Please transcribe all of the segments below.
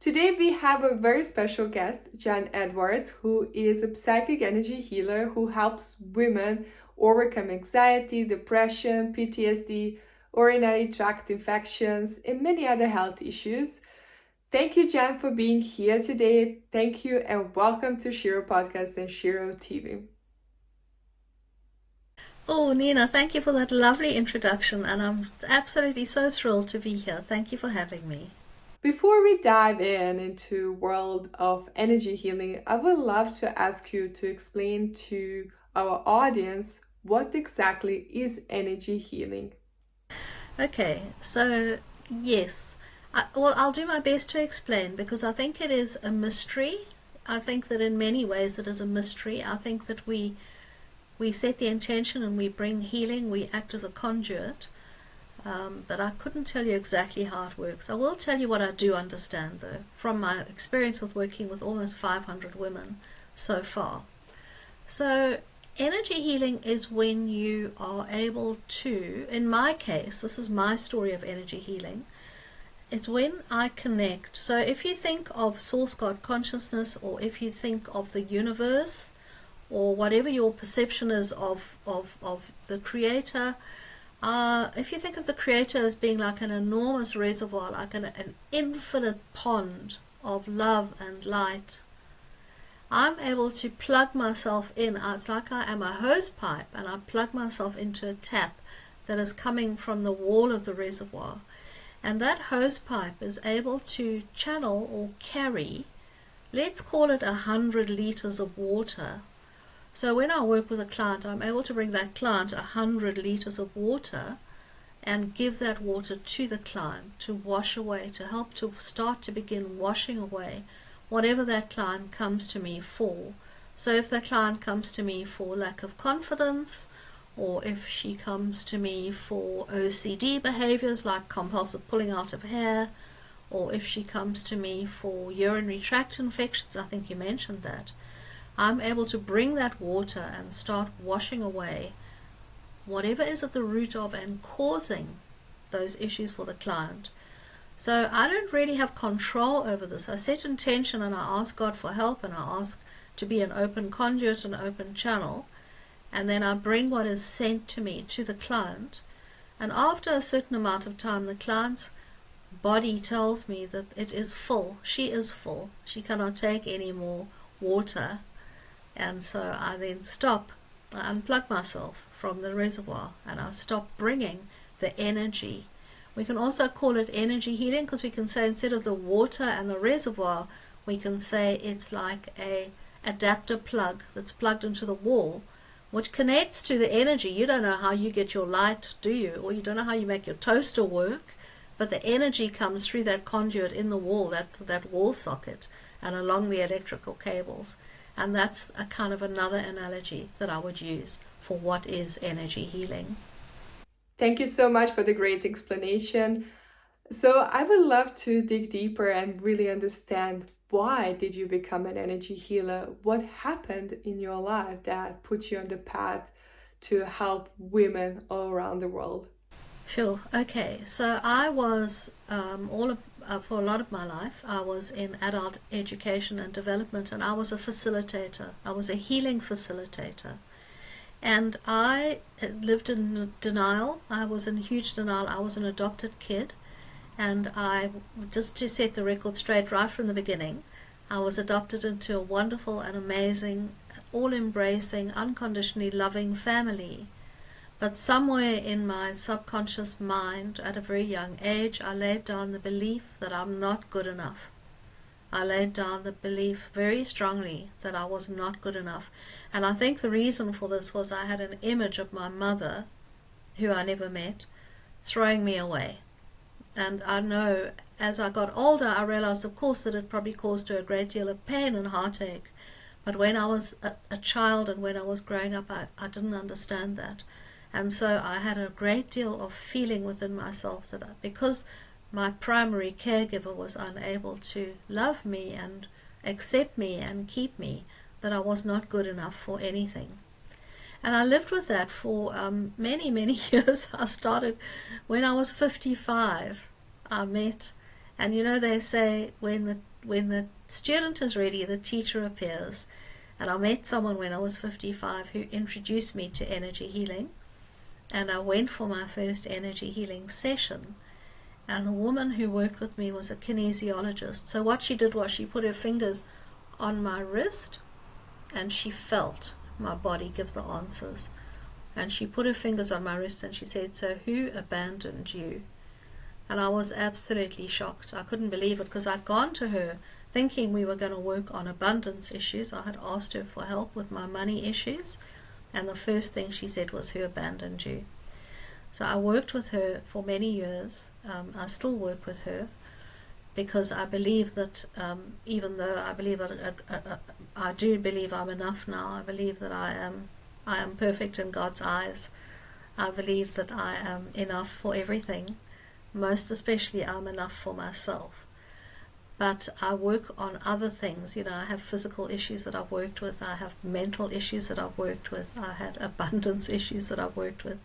Today we have a very special guest, Jan Edwards, who is a psychic energy healer who helps women overcome anxiety, depression, PTSD, urinary tract infections, and many other health issues. Thank you, Jan, for being here today. Thank you and welcome to Shiro Podcast and Shiro TV. Oh, Nina, thank you for that lovely introduction, and I'm absolutely so thrilled to be here. Thank you for having me. Before we dive into world of energy healing, I would love to ask you to explain to our audience what exactly is energy healing. Okay, so yes, I'll do my best to explain because I think it is a mystery. I think that in many ways it is a mystery. I think that we set the intention and we bring healing, we act as a conduit, but I couldn't tell you exactly how it works. I will tell you what I do understand, though, from my experience with working with almost 500 women so far. So energy healing is when you are able to, in my case, this is my story of energy healing, it's when I connect. So if you think of source God consciousness, or if you think of the universe, or whatever your perception is of the creator, if you think of the creator as being like an enormous reservoir, like an infinite pond of love and light, I'm able to plug myself in. It's like I am a hose pipe and I plug myself into a tap that is coming from the wall of the reservoir. And that hose pipe is able to channel or carry, let's call it 100 liters of water. So when I work with a client, I'm able to bring that client 100 liters of water and give that water to the client to wash away, to help to start to begin washing away whatever that client comes to me for. So if that client comes to me for lack of confidence, or if she comes to me for OCD behaviors like compulsive pulling out of hair, or if she comes to me for urinary tract infections, I think you mentioned that, I'm able to bring that water and start washing away whatever is at the root of and causing those issues for the client. So I don't really have control over this. I set intention and I ask God for help, and I ask to be an open conduit, an open channel, and then I bring what is sent to me to the client. And after a certain amount of time, the client's body tells me that it is full. She is full. She cannot take any more water. And so I then stop, I unplug myself from the reservoir, and I stop bringing the energy. We can also call it energy healing because we can say instead of the water and the reservoir, we can say it's like a adapter plug that's plugged into the wall, which connects to the energy. You don't know how you get your light, do you? Or you don't know how you make your toaster work, but the energy comes through that conduit in the wall, that wall socket, and along the electrical cables. And that's a kind of another analogy that I would use for what is energy healing. Thank you so much for the great explanation. So I would love to dig deeper and really understand, why did you become an energy healer? What happened in your life that put you on the path to help women all around the world? Sure. Okay. So I was for a lot of my life, I was in adult education and development, and I was a facilitator. I was a healing facilitator. And I lived in denial. I was in huge denial. I was an adopted kid. And just to set the record straight right from the beginning, I was adopted into a wonderful and amazing, all-embracing, unconditionally loving family. But somewhere in my subconscious mind, at a very young age, I laid down the belief that I'm not good enough. I laid down the belief very strongly that I was not good enough. And I think the reason for this was I had an image of my mother, who I never met, throwing me away. And I know as I got older, I realized, of course, that it probably caused her a great deal of pain and heartache. But when I was a child and when I was growing up, I didn't understand that. And so I had a great deal of feeling within myself that because my primary caregiver was unable to love me and accept me and keep me, that I was not good enough for anything. And I lived with that for many, many years. I started when I was 55. I met And you know, they say when the student is ready, the teacher appears. And I met someone when I was 55 who introduced me to energy healing. And I went for my first energy healing session. And the woman who worked with me was a kinesiologist. So what she did was she put her fingers on my wrist and she felt my body give the answers. And she put her fingers on my wrist and she said, "So who abandoned you?" And I was absolutely shocked. I couldn't believe it, because I'd gone to her thinking we were going to work on abundance issues. I had asked her for help with my money issues, and the first thing she said was, "Who abandoned you?" So I worked with her for many years. I still work with her because I believe that even though I believe I do believe I'm enough now, I believe that I am perfect in God's eyes. I believe that I am enough for everything. Most especially, I'm enough for myself. But I work on other things. You know, I have physical issues that I've worked with. I have mental issues that I've worked with. I had abundance issues that I've worked with.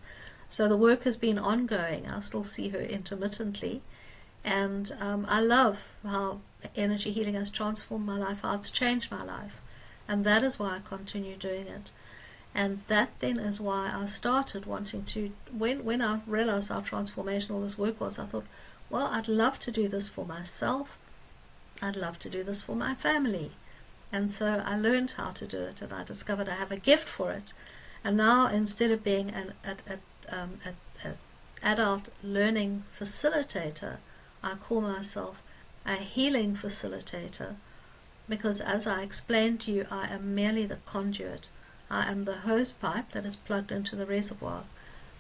So the work has been ongoing. I still see her intermittently. And I love how energy healing has transformed my life, how it's changed my life. And that is why I continue doing it. And that then is why I started wanting to, when I realized how transformational this work was, I thought, well, I'd love to do this for myself. I'd love to do this for my family. And so I learned how to do it, and I discovered I have a gift for it. And now, instead of being an adult learning facilitator, I call myself a healing facilitator, because as I explained to you, I am merely the conduit. I am the hose pipe that is plugged into the reservoir.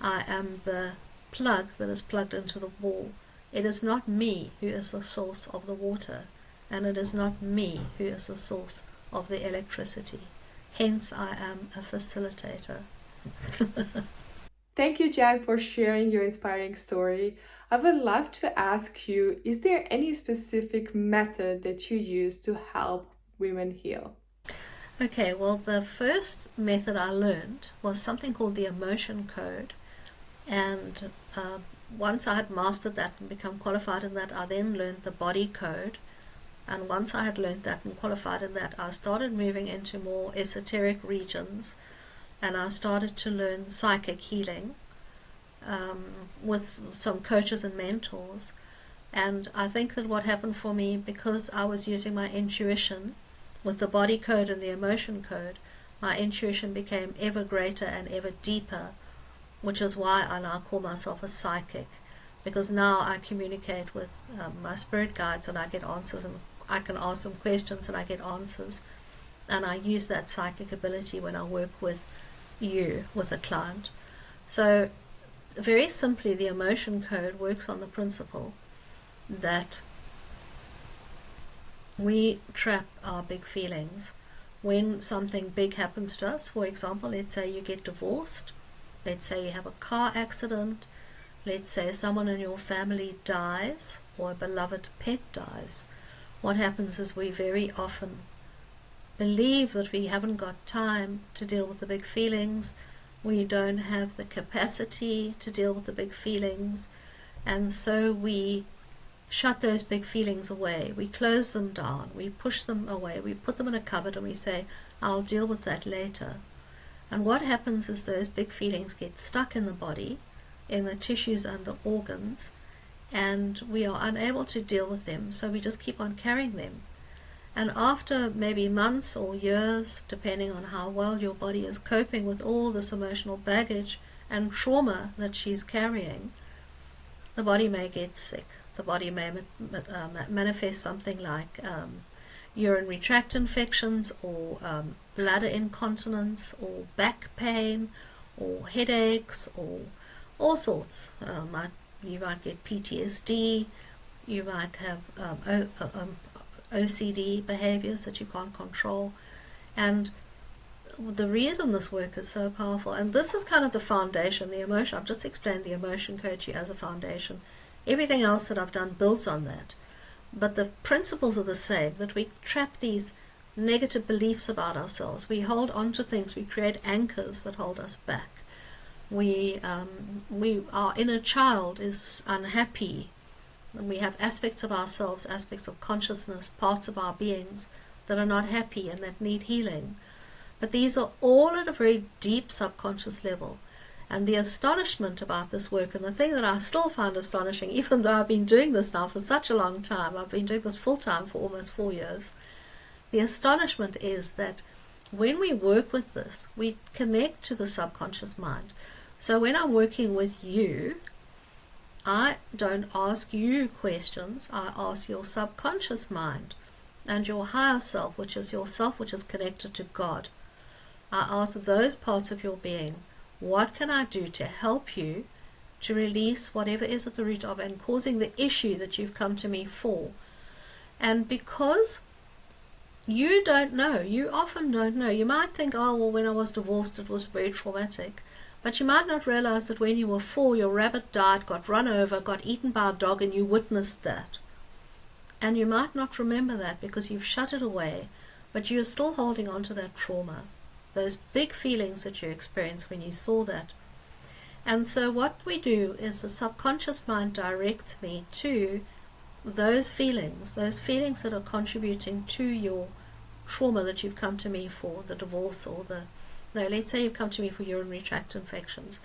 I am the plug that is plugged into the wall. It is not me who is the source of the water, and it is not me who is the source of the electricity. Hence, I am a facilitator. Thank you, Jan, for sharing your inspiring story. I would love to ask you, is there any specific method that you use to help women heal? Okay, well, the first method I learned was something called the emotion code. And once I had mastered that and become qualified in that, I then learned the body code. And once I had learned that and qualified in that, I started moving into more esoteric regions, and I started to learn psychic healing with some coaches and mentors. And I think that what happened for me, because I was using my intuition with the body code and the emotion code, my intuition became ever greater and ever deeper, which is why I now call myself a psychic, because now I communicate with my spirit guides and I get answers, and I can ask them questions and I get answers. And I use that psychic ability when I work with you, with a client. So very simply, the emotion code works on the principle that we trap our big feelings. When something big happens to us, for example, let's say you get divorced, let's say you have a car accident, let's say someone in your family dies, or a beloved pet dies, what happens is we very often believe that we haven't got time to deal with the big feelings, we don't have the capacity to deal with the big feelings, and so we shut those big feelings away. We close them down, we push them away, we put them in a cupboard and we say, I'll deal with that later. And what happens is those big feelings get stuck in the body, in the tissues and the organs, and we are unable to deal with them, so we just keep on carrying them. And after maybe months or years, depending on how well your body is coping with all this emotional baggage and trauma that she's carrying, the body may get sick. The body may manifest something like urinary tract infections, or bladder incontinence, or back pain, or headaches, or all sorts. You might get PTSD, you might have OCD behaviors that you can't control. And the reason this work is so powerful, and this is kind of the foundation, the emotion, I've just explained the emotion code to you as a foundation. Everything else that I've done builds on that. But the principles are the same, that we trap these negative beliefs about ourselves. We hold on to things, we create anchors that hold us back. Our inner child is unhappy And we have aspects of ourselves, aspects of consciousness, parts of our beings that are not happy and that need healing. But these are all at a very deep subconscious level. And the astonishment about this work, and the thing that I still find astonishing, even though I've been doing this now for such a long time, I've been doing this full time for almost 4 years, the astonishment is that when we work with this, we connect to the subconscious mind. So when I'm working with you, I don't ask you questions, I ask your subconscious mind and your higher self, which is yourself, which is connected to God. I ask those parts of your being, what can I do to help you to release whatever is at the root of and causing the issue that you've come to me for? And because you don't know, you often don't know. You might think, oh, well, when I was divorced, it was very traumatic. But you might not realize that when you were 4, your rabbit died, got run over, got eaten by a dog, and you witnessed that. And you might not remember that because you've shut it away, but you're still holding on to that trauma, those big feelings that you experienced when you saw that. And so what we do is the subconscious mind directs me to those feelings that are contributing to your trauma that you've come to me for, the divorce or let's say you've come to me for urinary tract infections.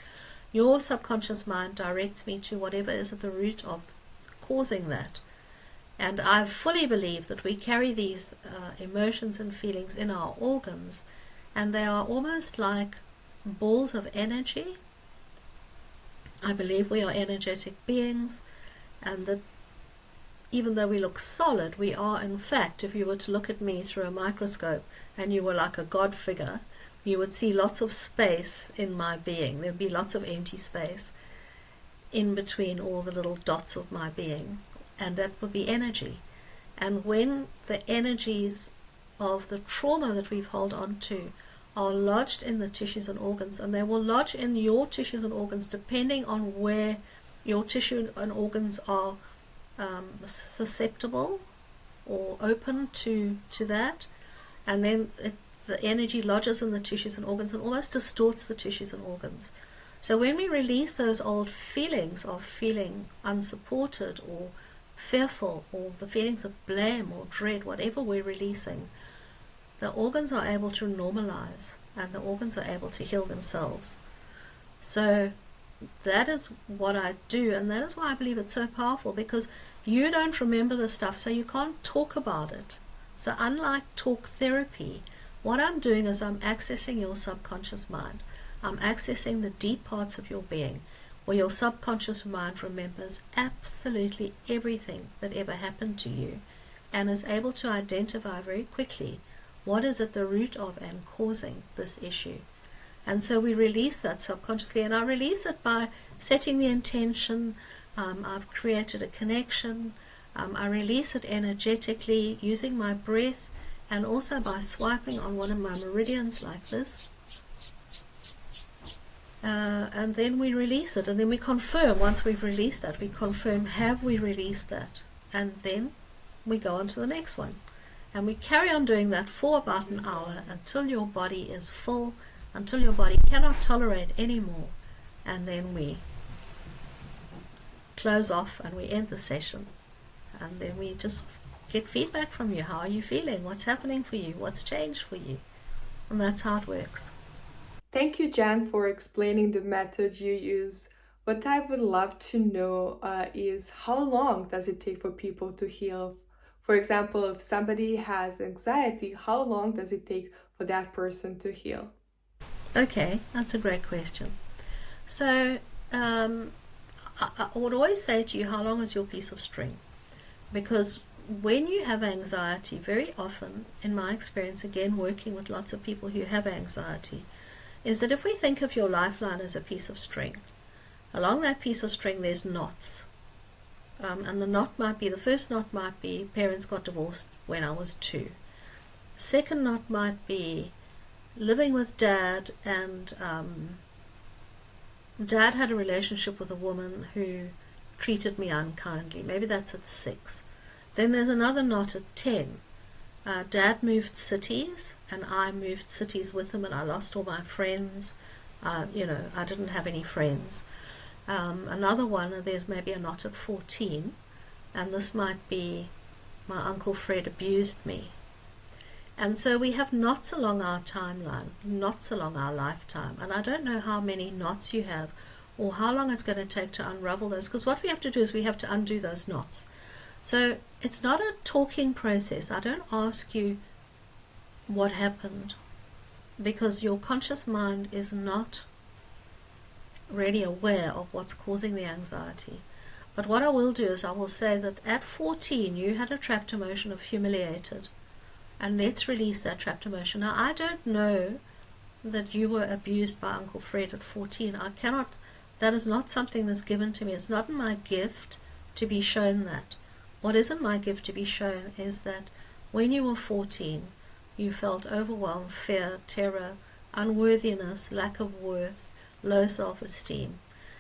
Your subconscious mind directs me to whatever is at the root of causing that. And I fully believe that we carry these emotions and feelings in our organs, and they are almost like balls of energy. I believe we are energetic beings, and that even though we look solid, we are in fact, if you were to look at me through a microscope and you were like a God figure, you would see lots of space in my being. There would be lots of empty space in between all the little dots of my being, and that would be energy. And when the energies of the trauma that we've held on to are lodged in the tissues and organs, and they will lodge in your tissues and organs depending on where your tissue and organs are susceptible or open to that, and then the energy lodges in the tissues and organs and almost distorts the tissues and organs. So when we release those old feelings of feeling unsupported or fearful, or the feelings of blame or dread, whatever we're releasing, the organs are able to normalize and the organs are able to heal themselves. So that is what I do, and that is why I believe it's so powerful, because you don't remember the stuff, so you can't talk about it. So unlike talk therapy, what I'm doing is I'm accessing your subconscious mind. I'm accessing the deep parts of your being, where your subconscious mind remembers absolutely everything that ever happened to you and is able to identify very quickly what is at the root of and causing this issue. And so we release that subconsciously, and I release it by setting the intention. I've created a connection. I release it energetically using my breath, and also by swiping on one of my meridians like this. And then we release it, and then we confirm. Once we've released that, we confirm, have we released that? And then we go on to the next one. And we carry on doing that for about an hour until your body is full, until your body cannot tolerate anymore. And then we close off and we end the session. And then we just get feedback from you. How are you feeling? What's happening for you? What's changed for you? And that's how it works. Thank you, Jan, for explaining the method you use. What I would love to know is how long does it take for people to heal? For example, if somebody has anxiety, how long does it take for that person to heal? Okay, that's a great question. So I would always say to you, how long is your piece of string? Because when you have anxiety, very often, in my experience, again working with lots of people who have anxiety, is that if we think of your lifeline as a piece of string, along that piece of string there's knots. And the first knot might be parents got divorced when I was 2. Second knot might be living with dad, and dad had a relationship with a woman who treated me unkindly. Maybe that's at 6. Then there's another knot at 10. Dad moved cities, and I moved cities with him, and I lost all my friends. I didn't have any friends. Another one, there's maybe a knot at 14, and this might be my Uncle Fred abused me. And so we have knots along our timeline, knots along our lifetime. And I don't know how many knots you have or how long it's going to take to unravel those, because what we have to do is we have to undo those knots. So it's not a talking process. I don't ask you what happened, because your conscious mind is not really aware of what's causing the anxiety. But what I will do is I will say that at 14 you had a trapped emotion of humiliated, and let's release that trapped emotion. Now, I don't know that you were abused by Uncle Fred at 14. I cannot, that is not something that's given to me. It's not in my gift to be shown that. What is in my gift to be shown is that when you were 14, you felt overwhelmed, fear, terror, unworthiness, lack of worth, low self-esteem.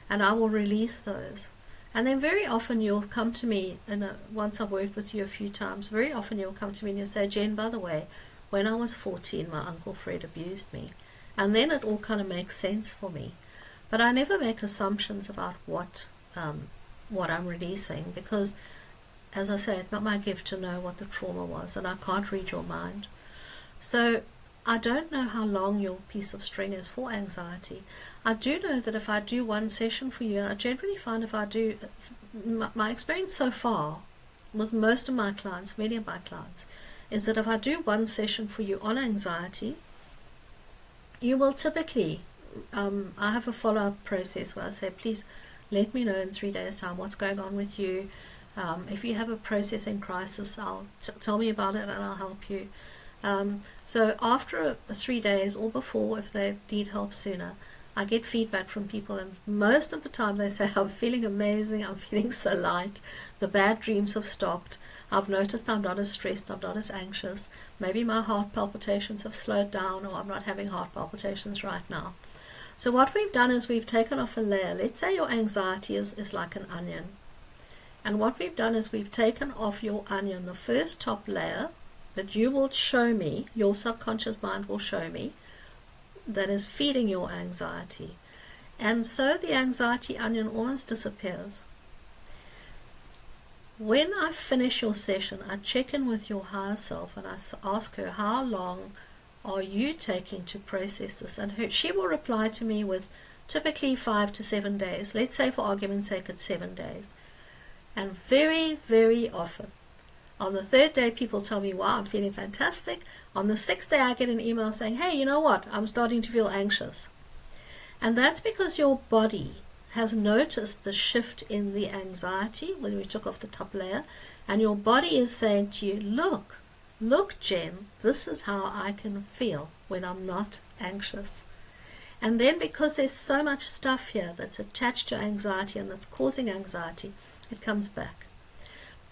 And I will release those. And then very often you'll come to me, and once I've worked with you a few times, very often you'll come to me and you'll say, Jen, by the way, when I was 14, my Uncle Fred abused me. And then it all kind of makes sense for me. But I never make assumptions about what I'm releasing, because, as I say, it's not my gift to know what the trauma was, and I can't read your mind. So I don't know how long your piece of string is for anxiety. I do know that if I do one session for you, and I generally find if I do, my experience so far with most of my clients, many of my clients, is that if I do one session for you on anxiety, you will typically, I have a follow-up process where I say, please let me know in 3 days' time what's going on with you. If you have a processing crisis, tell me about it and I'll help you. So after 3 days or before, if they need help sooner, I get feedback from people, and most of the time they say, I'm feeling amazing, I'm feeling so light, the bad dreams have stopped, I've noticed I'm not as stressed, I'm not as anxious, maybe my heart palpitations have slowed down, or I'm not having heart palpitations right now. So what we've done is we've taken off a layer. Let's say your anxiety is like an onion, and what we've done is we've taken off your onion, the first top layer that you will show me, your subconscious mind will show me, that is feeding your anxiety. And so the anxiety onion almost disappears. When I finish your session, I check in with your higher self and I ask her, how long are you taking to process this? And she will reply to me with typically 5 to 7 days. Let's say for argument's sake it's 7 days. And very, very often, on the 3rd day, people tell me, wow, I'm feeling fantastic. On the 6th day, I get an email saying, hey, you know what? I'm starting to feel anxious. And that's because your body has noticed the shift in the anxiety when we took off the top layer. And your body is saying to you, look, Jen, this is how I can feel when I'm not anxious. And then because there's so much stuff here that's attached to anxiety and that's causing anxiety, it comes back.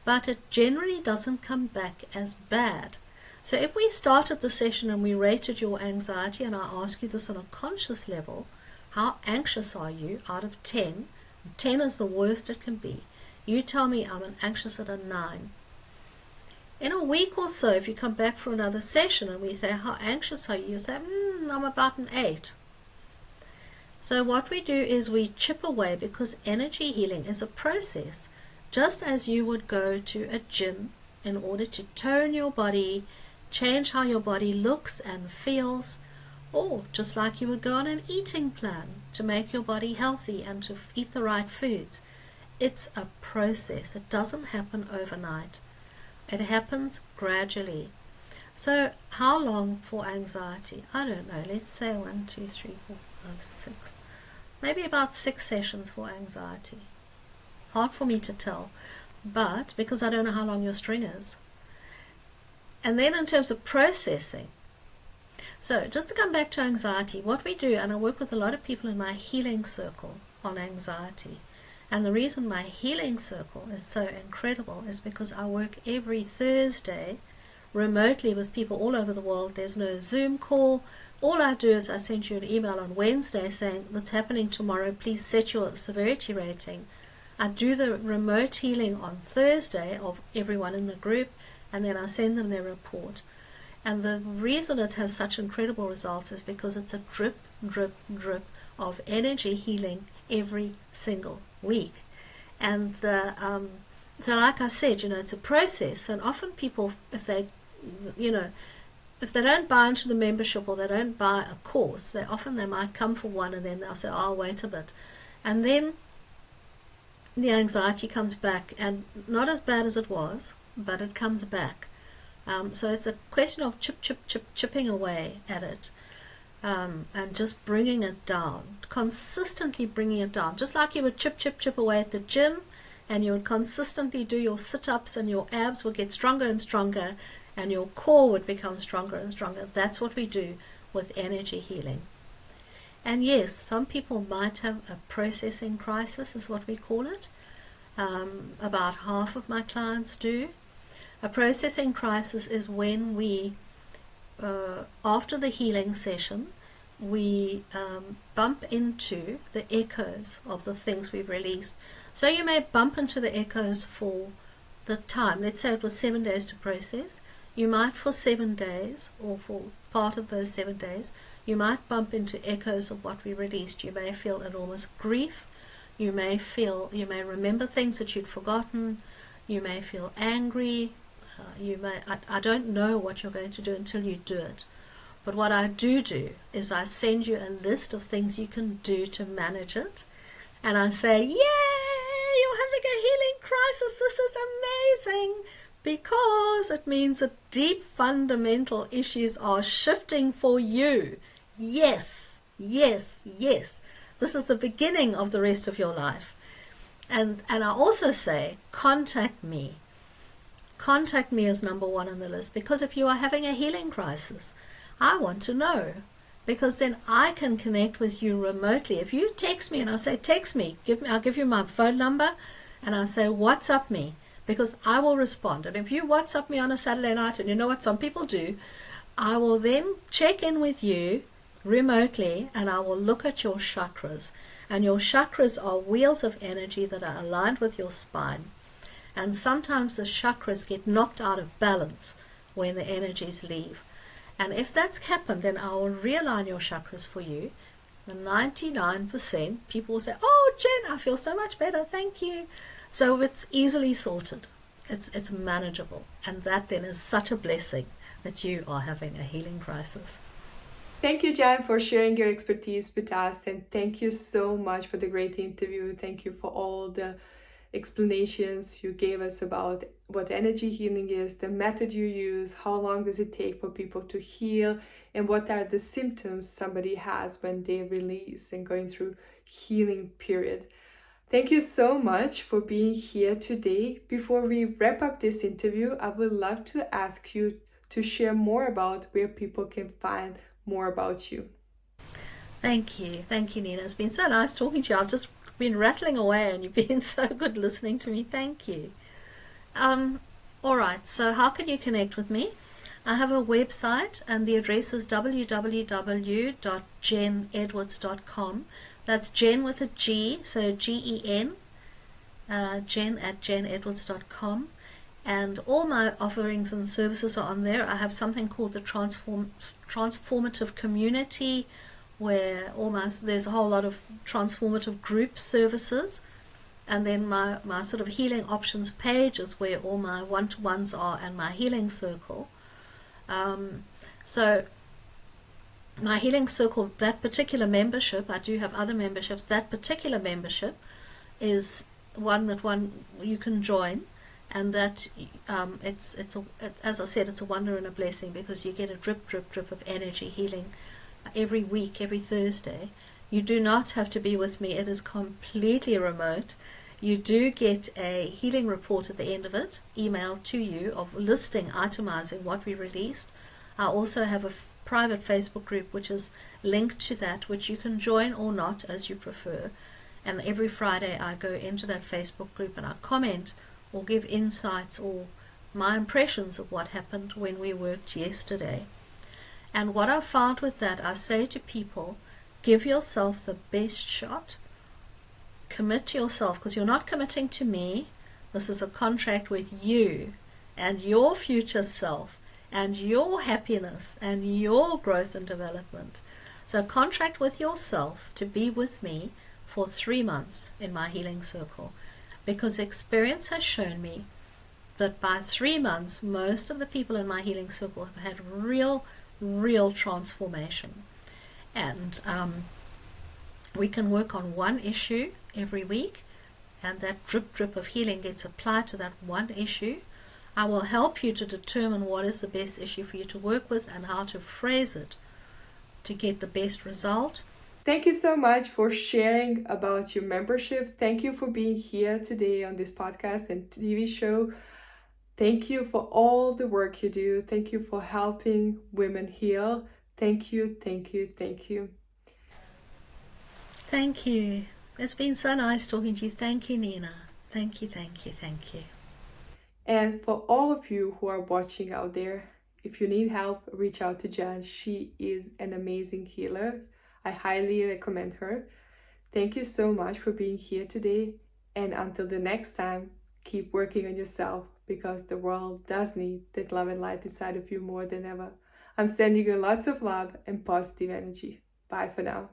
But it generally doesn't come back as bad. So if we started the session and we rated your anxiety, and I ask you this on a conscious level, how anxious are you out of 10? 10 is the worst it can be. You tell me I'm an anxious at a 9. In a week or so, if you come back for another session and we say, how anxious are you? You say, I'm about an 8. So what we do is we chip away, because energy healing is a process. Just as you would go to a gym in order to tone your body, change how your body looks and feels, or just like you would go on an eating plan to make your body healthy and to eat the right foods. It's a process. It doesn't happen overnight. It happens gradually. So how long for anxiety? I don't know. Let's say 1, 2, 3, 4, 5, 6. Maybe about 6 sessions for anxiety. Hard for me to tell, but because I don't know how long your string is. And then in terms of processing, so just to come back to anxiety, what we do, and I work with a lot of people in my healing circle on anxiety, and the reason my healing circle is so incredible is because I work every Thursday remotely with people all over the world. There's no Zoom call. All I do is I send you an email on Wednesday saying, that's happening tomorrow, please set your severity rating. I do the remote healing on Thursday of everyone in the group, and then I send them their report. And the reason it has such incredible results is because it's a drip, drip, drip of energy healing every single week. And So like I said, it's a process, and often people, if they, if they don't buy into the membership or they don't buy a course, they might come for one and then they'll say, oh, I'll wait a bit. And then the anxiety comes back, and not as bad as it was, but it comes back. So it's a question of chipping away at it, and just bringing it down, consistently bringing it down, just like you would chip away at the gym, and you would consistently do your sit-ups, and your abs would get stronger and stronger, and your core would become stronger and stronger. That's what we do with energy healing. And yes, some people might have a processing crisis, is what we call it. About half of my clients do. A processing crisis is when we, after the healing session, we bump into the echoes of the things we've released. So you may bump into the echoes for the time. Let's say it was 7 days to process. You might, for 7 days, or for part of those 7 days, you might bump into echoes of what we released. You may feel enormous grief. You may remember things that you'd forgotten. You may feel angry. I don't know what you're going to do until you do it. But what I do is I send you a list of things you can do to manage it. And I say, yay, you're having a healing crisis. This is amazing. Because it means that deep fundamental issues are shifting for you. Yes, yes, yes. This is the beginning of the rest of your life. And I also say, contact me. Contact me as number one on the list, because if you are having a healing crisis, I want to know, because then I can connect with you remotely. If you text me and I say, text me, I'll give you my phone number, and I'll say, WhatsApp me, because I will respond. And if you WhatsApp me on a Saturday night, and you know what some people do, I will then check in with you remotely, and I will look at your chakras. And your chakras are wheels of energy that are aligned with your spine. And sometimes the chakras get knocked out of balance when the energies leave. And if that's happened, then I will realign your chakras for you. And 99% people will say, oh, Jen, I feel so much better, thank you. So it's easily sorted. It's manageable. And that then is such a blessing that you are having a healing crisis. Thank you, Jan, for sharing your expertise with us. And thank you so much for the great interview. Thank you for all the explanations you gave us about what energy healing is, the method you use, how long does it take for people to heal, and what are the symptoms somebody has when they release and going through healing period. Thank you so much for being here today. Before we wrap up this interview, I would love to ask you to share more about where people can find more about you. Thank you, Nina. It's been so nice talking to you. I've just been rattling away and you've been so good listening to me. Thank you. All right, so how can you connect with me? I have a website, and the address is www.jenedwards.com. That's Jen with a G, so Gen, Jen at jenedwards.com. And all my offerings and services are on there. I have something called the transformative community, where there's a whole lot of transformative group services. And then my sort of healing options page is where all my one-to-ones are, and my healing circle. So my healing circle, that particular membership, I do have other memberships, that particular membership is one you can join, and that as I said, it's a wonder and a blessing, because you get a drip of energy healing every week, every Thursday. You do not have to be with me. It is completely remote. You do get a healing report at the end of it, emailed to you, of listing, itemizing what we released. I also have a private Facebook group which is linked to that, which you can join or not as you prefer. And every Friday I go into that Facebook group and I comment or give insights or my impressions of what happened when we worked yesterday. And what I found with that, I say to people, give yourself the best shot. Commit to yourself, because you're not committing to me. This is a contract with you and your future self and your happiness and your growth and development. So contract with yourself to be with me for 3 months in my healing circle. because experience has shown me that by 3 months, most of the people in my healing circle have had real transformation. And we can work on one issue every week, and that drip of healing gets applied to that one issue. I will help you to determine what is the best issue for you to work with and how to phrase it to get the best result. Thank you so much for sharing about your membership. Thank you for being here today on this podcast and TV show. Thank you for all the work you do. Thank you for helping women heal. Thank you, thank you, thank you. Thank you. It's been so nice talking to you. Thank you, Nina. Thank you, thank you, thank you. And for all of you who are watching out there, if you need help, reach out to Jan. She is an amazing healer. I highly recommend her. Thank you so much for being here today. And until the next time, keep working on yourself, because the world does need that love and light inside of you more than ever. I'm sending you lots of love and positive energy. Bye for now.